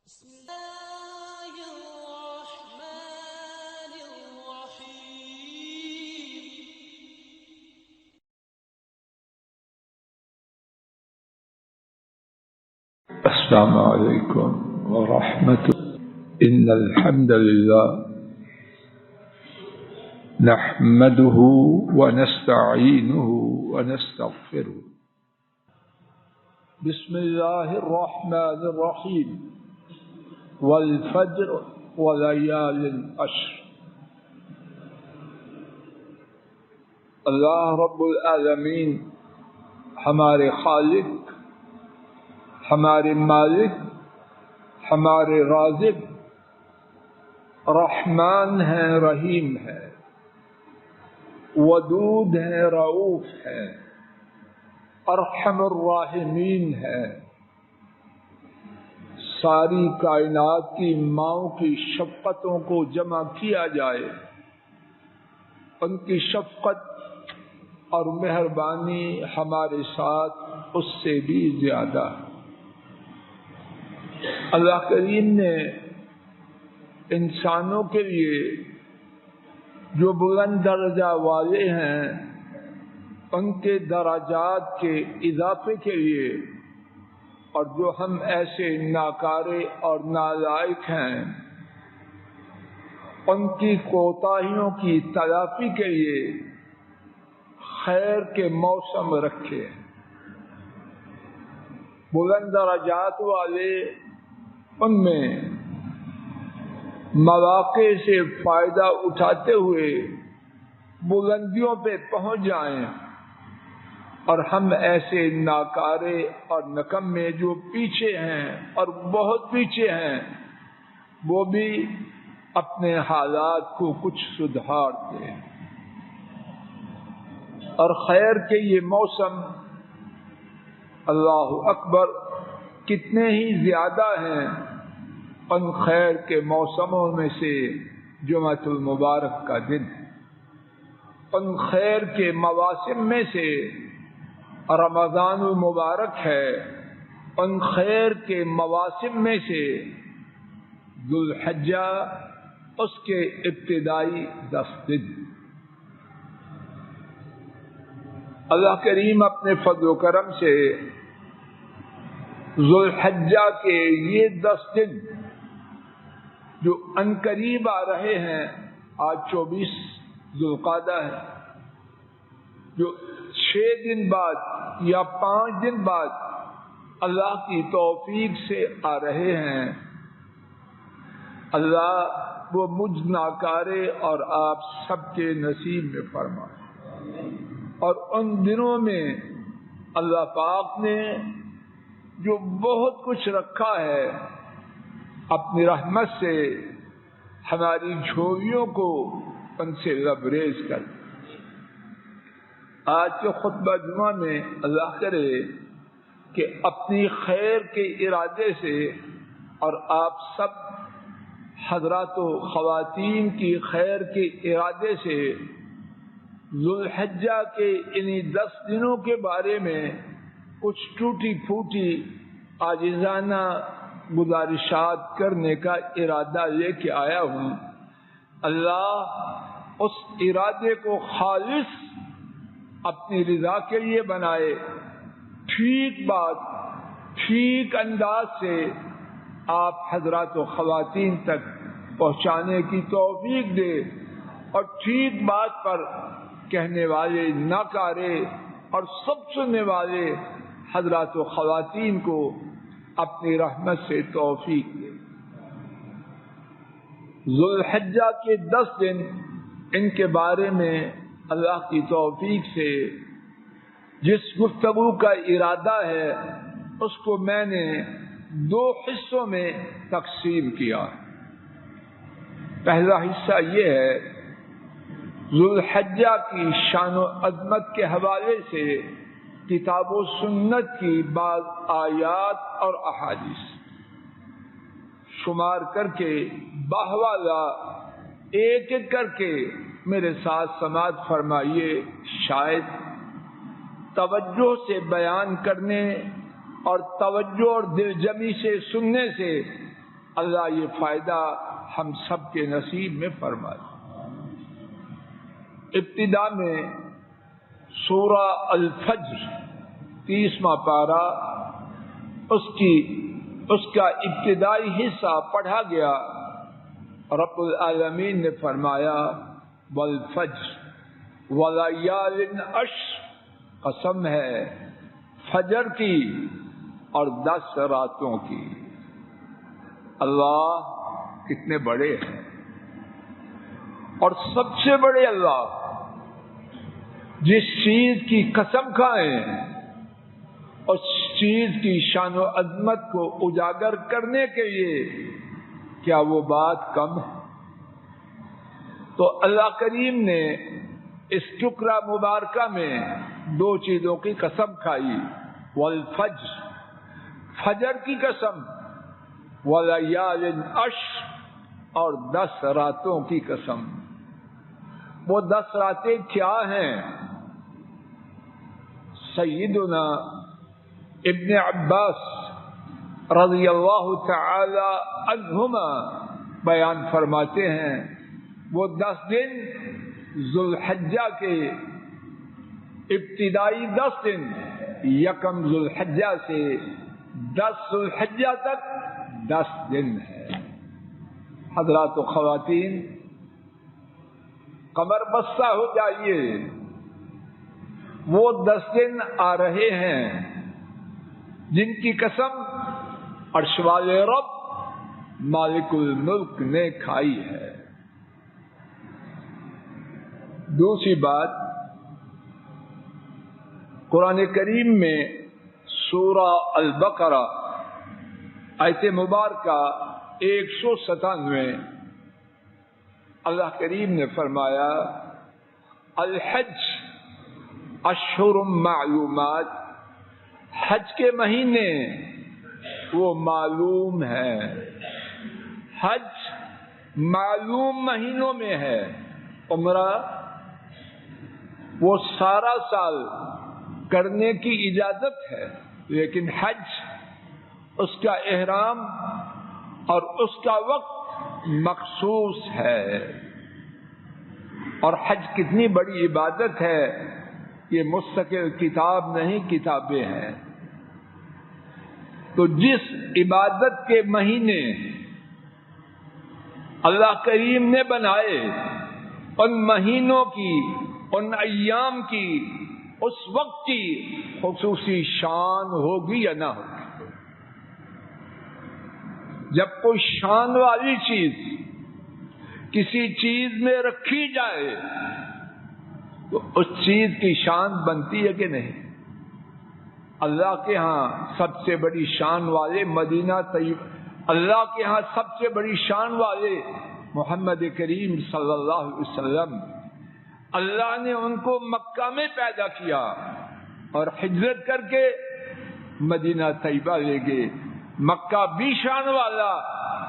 بسم الله الرحمن الرحيم. السلام عليكم ورحمة الله. إن الحمد لله نحمده ونستعينه ونستغفره. بسم الله الرحمن الرحيم. والفجر وليال العشر. اللہ رب العالمین ہمارے خالق، ہمارے مالک، ہمارے رازق، رحمان ہے، رحیم ہے، ودود ہے، رؤوف ہے، ارحم الراحمین ہے۔ ساری کائنات کی ماؤں کی شفقتوں کو جمع کیا جائے، ان کی شفقت اور مہربانی ہمارے ساتھ اس سے بھی زیادہ ہے۔ اللہ کریم نے انسانوں کے لیے جو بلند درجہ والے ہیں، ان کے درجات کے اضافے کے لیے، اور جو ہم ایسے ناکارے اور نالائق ہیں، ان کی کوتاہیوں کی تلافی کے لیے خیر کے موسم رکھے۔ بلند درجات والے ان میں مواقع سے فائدہ اٹھاتے ہوئے بلندیوں پہ پہنچ جائیں، اور ہم ایسے ناکارے اور نکمے جو پیچھے ہیں اور بہت پیچھے ہیں، وہ بھی اپنے حالات کو کچھ سدھار دیں۔ اور خیر کے یہ موسم، اللہ اکبر، کتنے ہی زیادہ ہیں۔ ان خیر کے موسموں میں سے جمعۃ المبارک کا دن ہے۔ ان خیر کے مواسم میں سے رمضان المبارک ہے۔ ان خیر کے مواسم میں سے ذوالحجہ، اس کے ابتدائی 10 دن۔ اللہ کریم اپنے فضل و کرم سے ذوالحجہ کے یہ 10 دن جو عنقریب آ رہے ہیں، آج 24 ذوالقعدہ ہے، جو 6 دن بعد یا 5 دن بعد اللہ کی توفیق سے آ رہے ہیں، اللہ وہ مجھ ناکارے اور آپ سب کے نصیب میں فرمائے۔ اور ان دنوں میں اللہ پاک نے جو بہت کچھ رکھا ہے، اپنی رحمت سے ہماری جھولیوں کو ان سے لبریز کر۔ آج کے خطبہ جمعہ میں اللہ کرے کہ اپنی خیر کے ارادے سے اور آپ سب حضرات و خواتین کی خیر کے ارادے سے ذوالحجہ کے انہی 10 دنوں کے بارے میں کچھ ٹوٹی پھوٹی عاجزانہ گزارشات کرنے کا ارادہ لے کے آیا ہوں۔ اللہ اس ارادے کو خالص اپنی رضا کے لیے بنائے، ٹھیک بات ٹھیک انداز سے آپ حضرات و خواتین تک پہنچانے کی توفیق دے، اور ٹھیک بات پر کہنے والے ناکارے اور سب سننے والے حضرات و خواتین کو اپنی رحمت سے توفیق دے۔ ذوالحجہ کے 10 دن، ان کے بارے میں اللہ کی توفیق سے جس گفتگو کا ارادہ ہے، اس کو میں نے 2 حصوں میں تقسیم کیا۔ پہلا حصہ یہ ہے ذوالحجہ کی شان و عظمت کے حوالے سے کتاب و سنت کی بعض آیات اور احادیث شمار کر کے باحوالہ ایک ایک کر کے میرے ساتھ سماعت فرمائیے۔ شاید توجہ سے بیان کرنے اور توجہ اور دل جمی سے سننے سے اللہ یہ فائدہ ہم سب کے نصیب میں فرمائے۔ ابتدا میں سورہ الفجر 30واں پارہ اس کا ابتدائی حصہ پڑھا گیا۔ رب العالمین نے فرمایا والفجر ولیال عشر، قسم ہے فجر کی اور 10 راتوں کی۔ اللہ کتنے بڑے ہیں، اور سب سے بڑے اللہ جس چیز کی قسم کھائیں اس چیز کی شان و عظمت کو اجاگر کرنے کے لیے کیا وہ بات کم ہے؟ تو اللہ کریم نے اس ٹکڑا مبارکہ میں 2 چیزوں کی قسم کھائی، والفجر، فجر کی قسم، ولیال عشر، اور 10 راتوں کی قسم۔ وہ 10 راتیں کیا ہیں؟ سیدنا ابن عباس رضی اللہ تعالی عنہما بیان فرماتے ہیں، وہ 10 دن ذو الحجہ کے ابتدائی 10 دن، 1 ذو الحجہ سے 10 ذو الحجہ تک 10 دن ہے۔ حضرات و خواتین، کمر بستہ ہو جائیے، وہ 10 دن آ رہے ہیں جن کی قسم عرش والے رب مالک الملک نے کھائی ہے۔ دوسری بات، قرآن کریم میں سورہ البقرہ آیت مبارکہ 197 اللہ کریم نے فرمایا الحج اشہر معلومات، حج کے مہینے وہ معلوم ہے، حج معلوم مہینوں میں ہے۔ عمرہ وہ سارا سال کرنے کی اجازت ہے، لیکن حج اس کا احرام اور اس کا وقت مخصوص ہے۔ اور حج کتنی بڑی عبادت ہے، یہ مستقل کتاب نہیں، کتابیں ہیں۔ تو جس عبادت کے مہینے اللہ کریم نے بنائے، ان مہینوں کی، ان ایام کی، اس وقت کی خصوصی شان ہوگی یا نہ ہوگی؟ جب کوئی شان والی چیز کسی چیز میں رکھی جائے تو اس چیز کی شان بنتی ہے کہ نہیں؟ اللہ کے ہاں سب سے بڑی شان والے مدینہ طیب، اللہ کے ہاں سب سے بڑی شان والے محمد کریم صلی اللہ علیہ وسلم، اللہ نے ان کو مکہ میں پیدا کیا اور ہجرت کر کے مدینہ طیبہ لے گئے۔ مکہ بھی شان والا،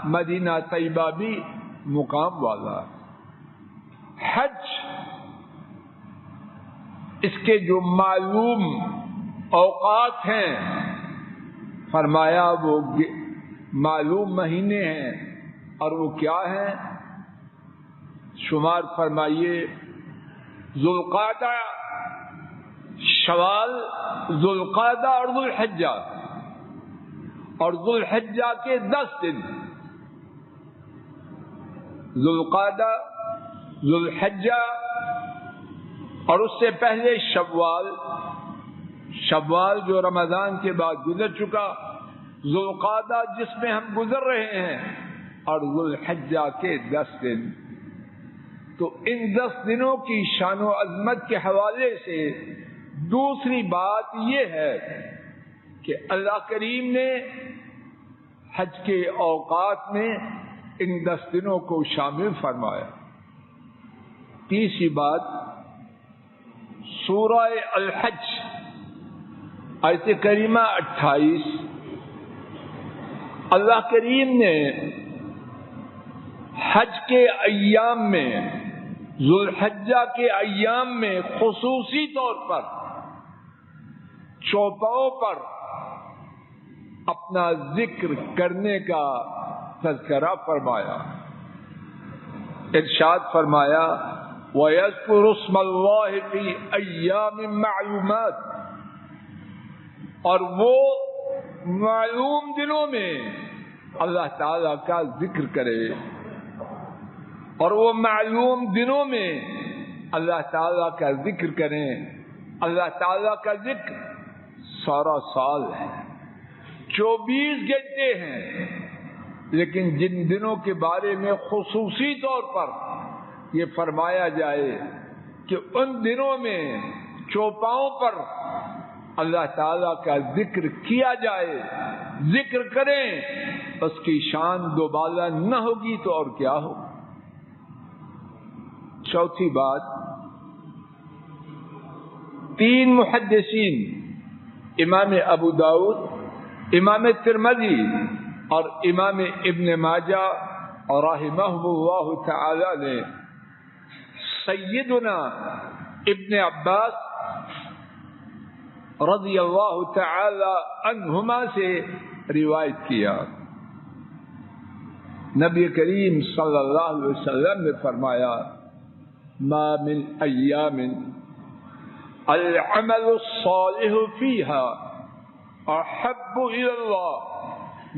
مدینہ طیبہ بھی مقام والا۔ حج اس کے جو معلوم اوقات ہیں، فرمایا وہ معلوم مہینے ہیں، اور وہ کیا ہیں؟ شمار فرمائیے، ذوالقعدہ، شوال، ذوالقعدہ اور ذوالحجہ، اور ذوالحجہ کے 10 دن، ذوالقعدہ، ذوالحجہ، اور اس سے پہلے شوال، شوال جو رمضان کے بعد گزر چکا، ذوالقعدہ جس میں ہم گزر رہے ہیں، اور ذوالحجہ کے 10 دن۔ تو ان 10 دنوں کی شان و عظمت کے حوالے سے دوسری بات یہ ہے کہ اللہ کریم نے حج کے اوقات میں ان 10 دنوں کو شامل فرمایا۔ تیسری بات، سورہ الحج آیت کریمہ 28، اللہ کریم نے حج کے ایام میں، ذوالحجہ کے ایام میں خصوصی طور پر چوپاؤں پر اپنا ذکر کرنے کا تذکرہ فرمایا. ارشاد فرمایا وَيَذْكُرُ اسْمَ اللَّهِ فِي أَيَّامٍ مَّعْلُومَاتٍ، اور وہ معلوم دنوں میں اللہ تعالی کا ذکر کرے، اور وہ معلوم دنوں میں اللہ تعالی کا ذکر کریں. اللہ تعالی کا ذکر سارا سال ہے، 24 گھنٹے ہیں، لیکن جن دنوں کے بارے میں خصوصی طور پر یہ فرمایا جائے کہ ان دنوں میں چوپاؤں پر اللہ تعالی کا ذکر کیا جائے، ذکر کریں، اس کی شان دوبالا نہ ہوگی تو اور کیا ہو. چوتھی بات، 3 محدثین امام ابو داؤد، امام ترمذی اور امام ابن ماجہ رحمہ اللہ تعالی نے سیدنا ابن عباس رضی اللہ تعالی عنہما سے روایت کیا. نبی کریم صلی اللہ علیہ وسلم نے فرمایا ما من ایام العمل الصالح فيها احب الى الله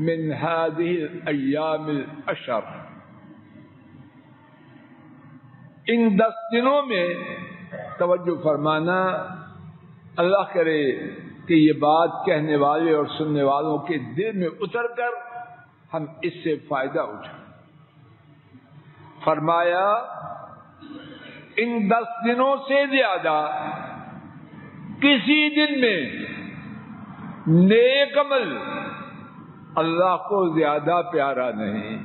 من هذه الايام العشر. ان 10 دنوں میں توجہ فرمانا، اللہ کرے کہ یہ بات کہنے والے اور سننے والوں کے دل میں اتر کر ہم اس سے فائدہ اٹھائیں. فرمایا ان 10 دنوں سے زیادہ کسی دن میں نیک عمل اللہ کو زیادہ پیارا نہیں.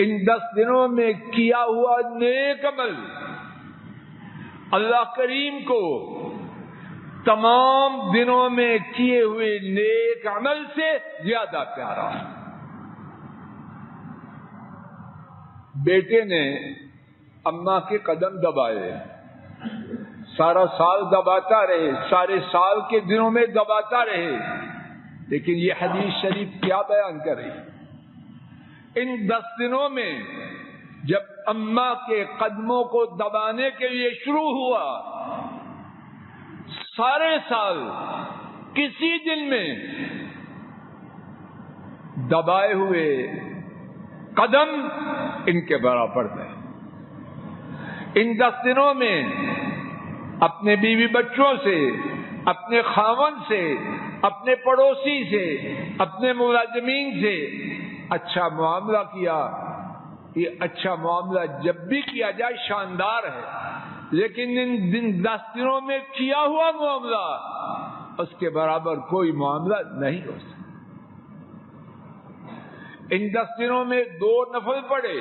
ان 10 دنوں میں کیا ہوا نیک عمل اللہ کریم کو تمام دنوں میں کیے ہوئے نیک عمل سے زیادہ پیارا. بیٹے نے اماں کے قدم دبائے، سارا سال دباتا رہے، سارے سال کے دنوں میں دباتا رہے، لیکن یہ حدیث شریف کیا بیان کر رہی؟ ان 10 دنوں میں جب اماں کے قدموں کو دبانے کے لیے شروع ہوا، سارے سال کسی دن میں دبائے ہوئے قدم ان کے برابر نہیں. ان 10 دنوں میں اپنے بیوی بچوں سے، اپنے خاوند سے، اپنے پڑوسی سے، اپنے ملازمین سے اچھا معاملہ کیا. یہ اچھا معاملہ جب بھی کیا جائے شاندار ہے، لیکن ان 10 دنوں میں کیا ہوا معاملہ اس کے برابر کوئی معاملہ نہیں ہو سکتا. ان 10 دنوں میں 2 نفل پڑے،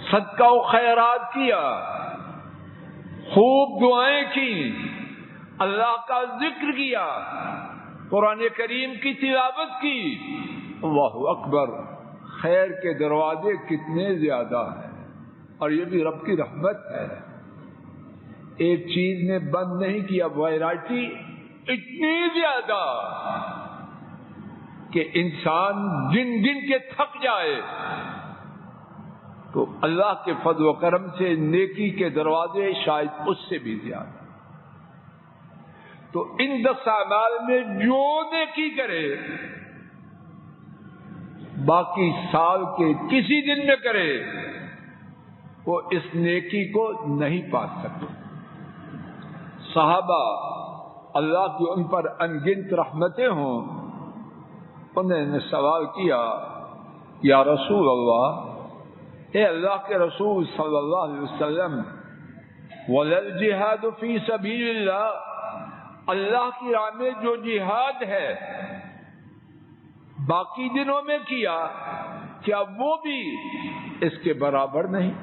صدقہ و خیرات کیا، خوب دعائیں کی، اللہ کا ذکر کیا، قرآن کریم کی تلاوت کی. اللہ اکبر، خیر کے دروازے کتنے زیادہ ہیں، اور یہ بھی رب کی رحمت ہے. ایک چیز نے بند نہیں کیا، ویرائٹی اتنی زیادہ کہ انسان گن گن کے تھک جائے. تو اللہ کے فضل و کرم سے نیکی کے دروازے شاید اس سے بھی زیادہ. تو ان 10 اعمال میں جو نیکی کرے باقی سال کے کسی دن میں کرے وہ اس نیکی کو نہیں پا سکتے. صحابہ اللہ کی ان پر انگنت رحمتیں ہوں، انہوں نے سوال کیا یا رسول اللہ، اے اللہ کے رسول صلی اللہ علیہ وسلم، وَلَلْ جِهَادُ فِي سَبِيلِ اللَّهِ، اللہ کی راہ میں جو جہاد ہے باقی دنوں میں کیا، کیا وہ بھی اس کے برابر نہیں؟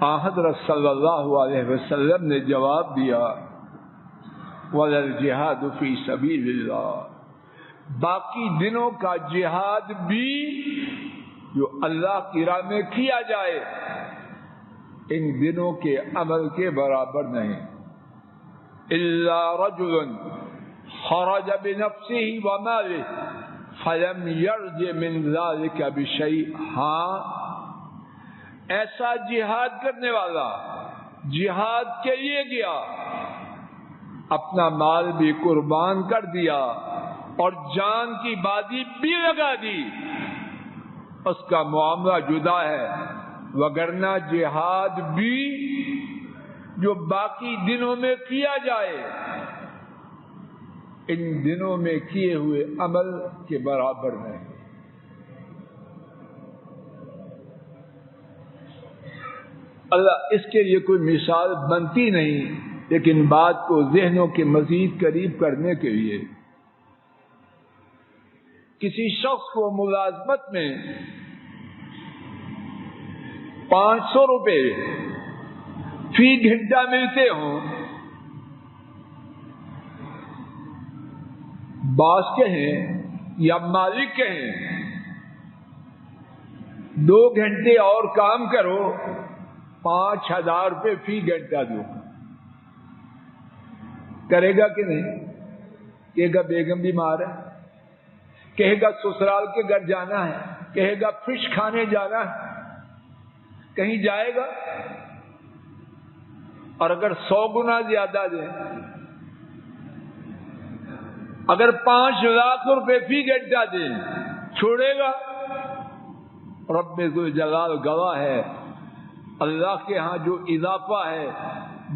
حضرت صلی اللہ علیہ وسلم نے جواب دیا وَلَلْ جِهَادُ فِي سَبِيلِ اللَّهِ، باقی دنوں کا جہاد بھی جو اللہ کی راہ میں کیا جائے ان دنوں کے عمل کے برابر نہیں. إِلَّا رَجُلٌ خَرَجَ بِنَفْسِهِ وَمَالِهِ فلم یرج من ذلک بشیء، ہاں ایسا جہاد کرنے والا جہاد کے لیے گیا، اپنا مال بھی قربان کر دیا اور جان کی بازی بھی لگا دی، اس کا معاملہ جدا ہے، وگرنہ جہاد بھی جو باقی دنوں میں کیا جائے ان دنوں میں کیے ہوئے عمل کے برابر نہیں۔ اللہ اس کے لیے کوئی مثال بنتی نہیں، لیکن بات کو ذہنوں کے مزید قریب کرنے کے لیے کسی شخص کو ملازمت میں 500 روپے فی گھنٹہ ملتے ہوں، باس کہیں یا مالک کہیں 2 گھنٹے اور کام کرو 5,000 روپے فی گھنٹہ دو، کرے گا کہ نہیں؟ کہے گا بیگم بیمار ہے، کہے گا سسرال کے گھر جانا ہے، کہے گا فش کھانے جانا ہے، کہیں جائے گا؟ اور اگر 100 گنا زیادہ دیں، اگر 5 لاکھ روپے فی گھنٹہ دیں، چھوڑے گا؟ رب ذوالجلال گواہ ہے، اللہ کے ہاں جو اضافہ ہے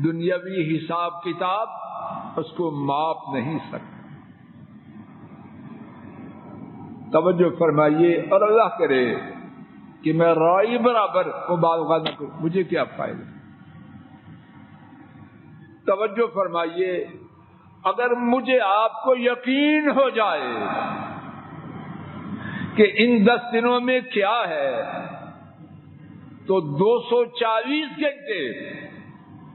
دنیاوی حساب کتاب اس کو ماپ نہیں سکتا۔ توجہ فرمائیے، اور اللہ کرے کہ میں رائی برابر مبالغہ نہ کروں، مجھے کیا فائدہ۔ توجہ فرمائیے، اگر مجھے آپ کو یقین ہو جائے کہ ان 10 دنوں میں کیا ہے، تو 240 گھنٹے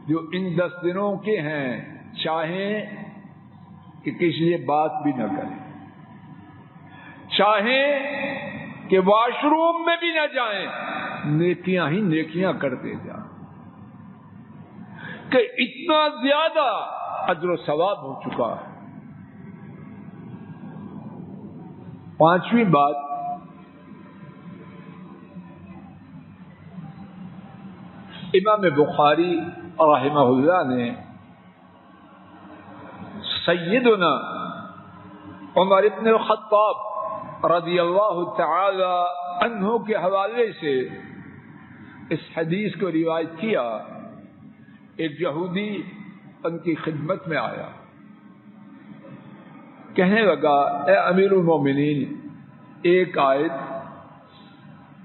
جو ان 10 دنوں کے ہیں چاہیں کہ کسی لیے بات بھی نہ کریں، چاہیں کہ واش روم میں بھی نہ جائیں، نیکیاں ہی نیکیاں کرتے جائیں، کہ اتنا زیادہ اجر و ثواب ہو چکا ہے۔ 5ویں بات، امام بخاری رحمہ اللہ نے سیدنا عمر بن الخطاب رضی اللہ تعالی عنہ کے حوالے سے اس حدیث کو روایت کیا۔ ایک یہودی ان کی خدمت میں آیا، کہنے لگا اے امیر المومنین، ایک آیت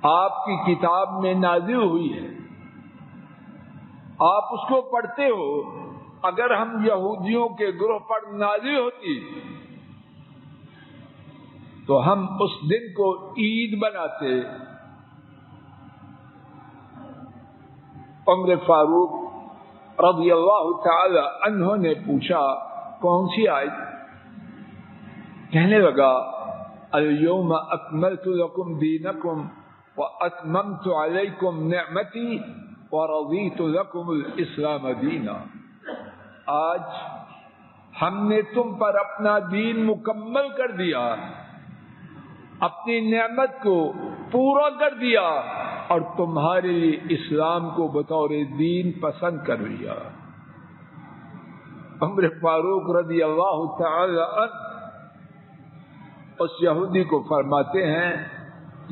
آپ کی کتاب میں نازل ہوئی ہے، آپ اس کو پڑھتے ہو، اگر ہم یہودیوں کے گروہ پر نازل ہوتی تو ہم اس دن کو عید بناتے۔ عمر فاروق رضی اللہ تعالی عنہ نے پوچھا کون سی آیت؟ کہنے لگا الیوم اکملت لکم دینکم واتممت علیکم نعمتی ورضیت لکم الاسلام دینا، آج ہم نے تم پر اپنا دین مکمل کر دیا، اپنی نعمت کو پورا کر دیا اور تمہارے اسلام کو بطور دین پسند کر لیا۔ عمر فاروق رضی اللہ تعالی عنہ اس یہودی کو فرماتے ہیں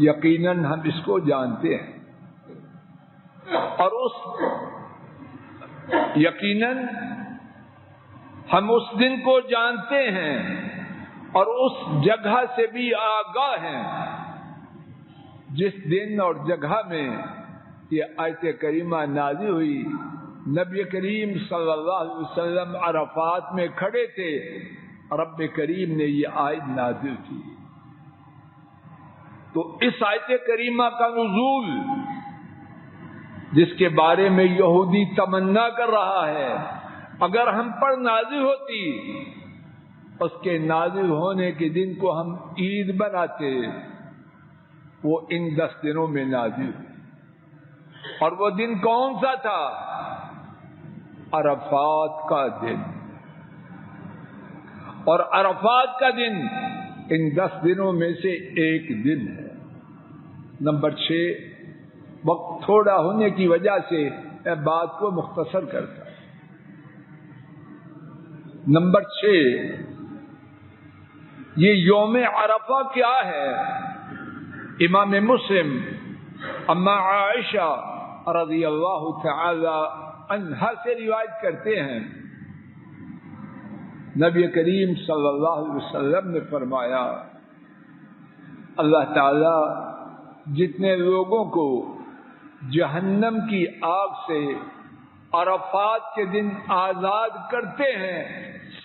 یقیناً ہم اس کو جانتے ہیں، اور یقیناً ہم اس دن کو جانتے ہیں اور اس جگہ سے بھی آگاہ ہیں جس دن اور جگہ میں یہ آیت کریمہ نازل ہوئی۔ نبی کریم صلی اللہ علیہ وسلم عرفات میں کھڑے تھے، رب کریم نے یہ آیت نازل کی۔ تو اس آیت کریمہ کا نزول جس کے بارے میں یہودی تمنا کر رہا ہے، اگر ہم پر نازل ہوتی، اس کے نازل ہونے کے دن کو ہم عید بناتے، وہ ان 10 دنوں میں نازل ہوئی۔ اور وہ دن کون سا تھا؟ عرفات کا دن۔ اور عرفات کا دن ان 10 دنوں میں سے ایک دن ہے۔ نمبر 6، وقت تھوڑا ہونے کی وجہ سے میں بات کو مختصر کرتا ہوں۔ نمبر 6، یہ یوم عرفہ کیا ہے؟ امام مسلم اما عائشہ رضی اللہ تعالی عنہا سے روایت کرتے ہیں، نبی کریم صلی اللہ علیہ وسلم نے فرمایا، اللہ تعالی جتنے لوگوں کو جہنم کی آگ سے عرفات کے دن آزاد کرتے ہیں،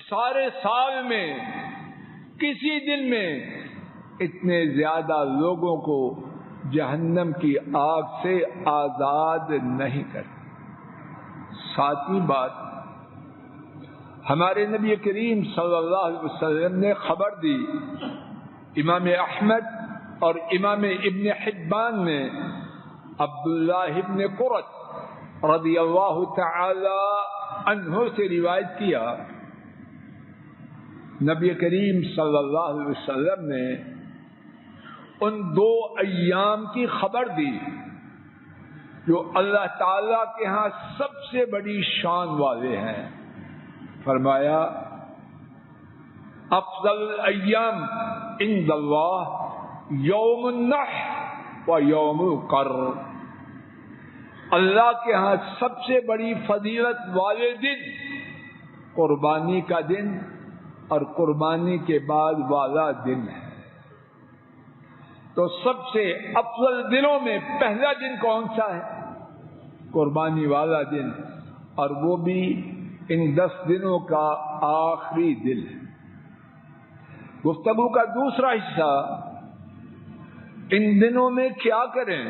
سارے سال میں کسی دن میں اتنے زیادہ لوگوں کو جہنم کی آگ سے آزاد نہیں کرتے۔ ساتویں بات، ہمارے نبی کریم صلی اللہ علیہ وسلم نے خبر دی، امام احمد اور امام ابن حبان نے عبداللہ ابن قرۃ رضی اللہ تعالی عنہ سے روایت کیا، نبی کریم صلی اللہ علیہ وسلم نے ان 2 ایام کی خبر دی جو اللہ تعالی کے ہاں سب سے بڑی شان والے ہیں۔ فرمایا، افضل الایام عند اللہ یوم النحر و یوم القر، اللہ کے ہاں سب سے بڑی فضیلت والے دن قربانی کا دن اور قربانی کے بعد والا دن ہے۔ تو سب سے افضل دنوں میں پہلا دن کون سا ہے؟ قربانی والا دن، اور وہ بھی ان 10 دنوں کا آخری دن ہے۔ گفتگو کا دوسرا حصہ، ان دنوں میں کیا کریں؟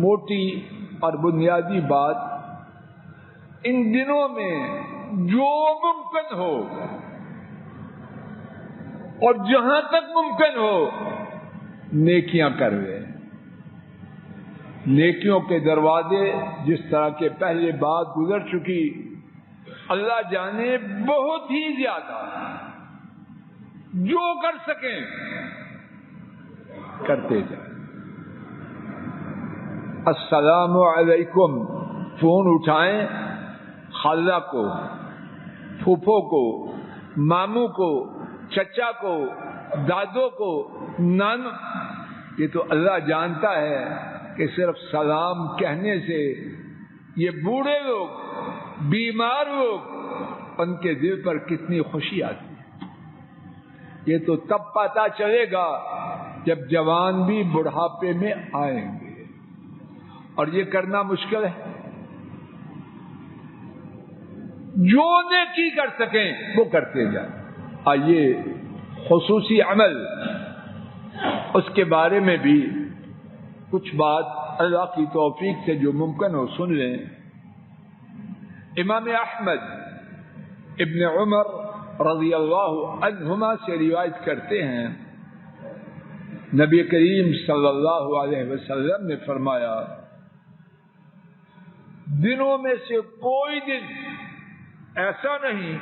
موٹی اور بنیادی بات، ان دنوں میں جو ممکن ہو اور جہاں تک ممکن ہو نیکیاں کروے۔ نیکیوں کے دروازے، جس طرح کے پہلے بات گزر چکی، اللہ جانے بہت ہی زیادہ، جو کر سکیں کرتے جائیں۔ السلام علیکم، فون اٹھائیں، خالہ کو، پھوپھو کو، ماموں کو، چچا کو، دادوں کو، نانو، یہ تو اللہ جانتا ہے کہ صرف سلام کہنے سے یہ بوڑھے لوگ، بیمار لوگ، ان کے دل پر کتنی خوشی آتی ہے۔ یہ تو تب پتہ چلے گا جب جوان بھی بڑھاپے میں آئیں گے، اور یہ کرنا مشکل ہے۔ جو نیکی کر سکیں وہ کرتے جائیں۔ آئیے خصوصی عمل، اس کے بارے میں بھی کچھ بات اللہ کی توفیق سے جو ممکن ہو سن لیں۔ امام احمد ابن عمر رضی اللہ عنہما سے روایت کرتے ہیں، نبی کریم صلی اللہ علیہ وسلم نے فرمایا، دنوں میں سے کوئی دن ایسا نہیں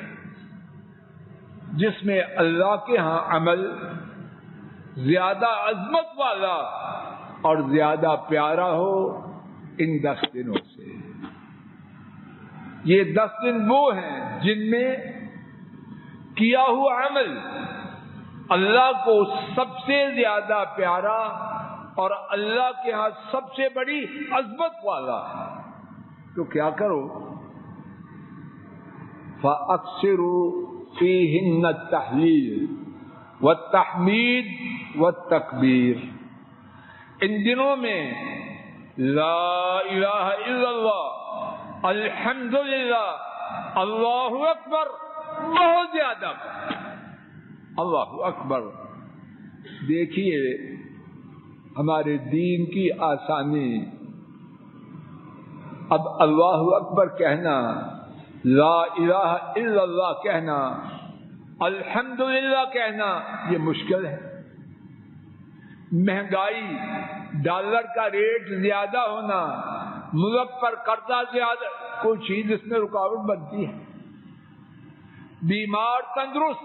جس میں اللہ کے ہاں عمل زیادہ عظمت والا اور زیادہ پیارا ہو ان 10 دنوں سے۔ یہ 10 دن وہ ہیں جن میں کیا ہوا عمل اللہ کو سب سے زیادہ پیارا اور اللہ کے ہاں سب سے بڑی عظمت والا ہے۔ تو کیا کرو؟ فَأَكْثِرُوا فِيهِنَّ التَّهْلِيلَ وَالتَّحْمِيدَ وَالتَّكْبِيرَ، ان دنوں میں لا الہ الا اللہ، الحمدللہ، اللہ اکبر بہت زیادہ، اللہ اکبر۔ دیکھیے ہمارے دین کی آسانی، اب اللہ اکبر کہنا، لا الہ الا اللہ کہنا، الحمدللہ کہنا، یہ مشکل ہے۔ مہنگائی، ڈالر کا ریٹ زیادہ ہونا، ملک پر قرضہ زیادہ، کوئی چیز اس میں رکاوٹ بنتی ہے۔ بیمار تندرست،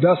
10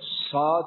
7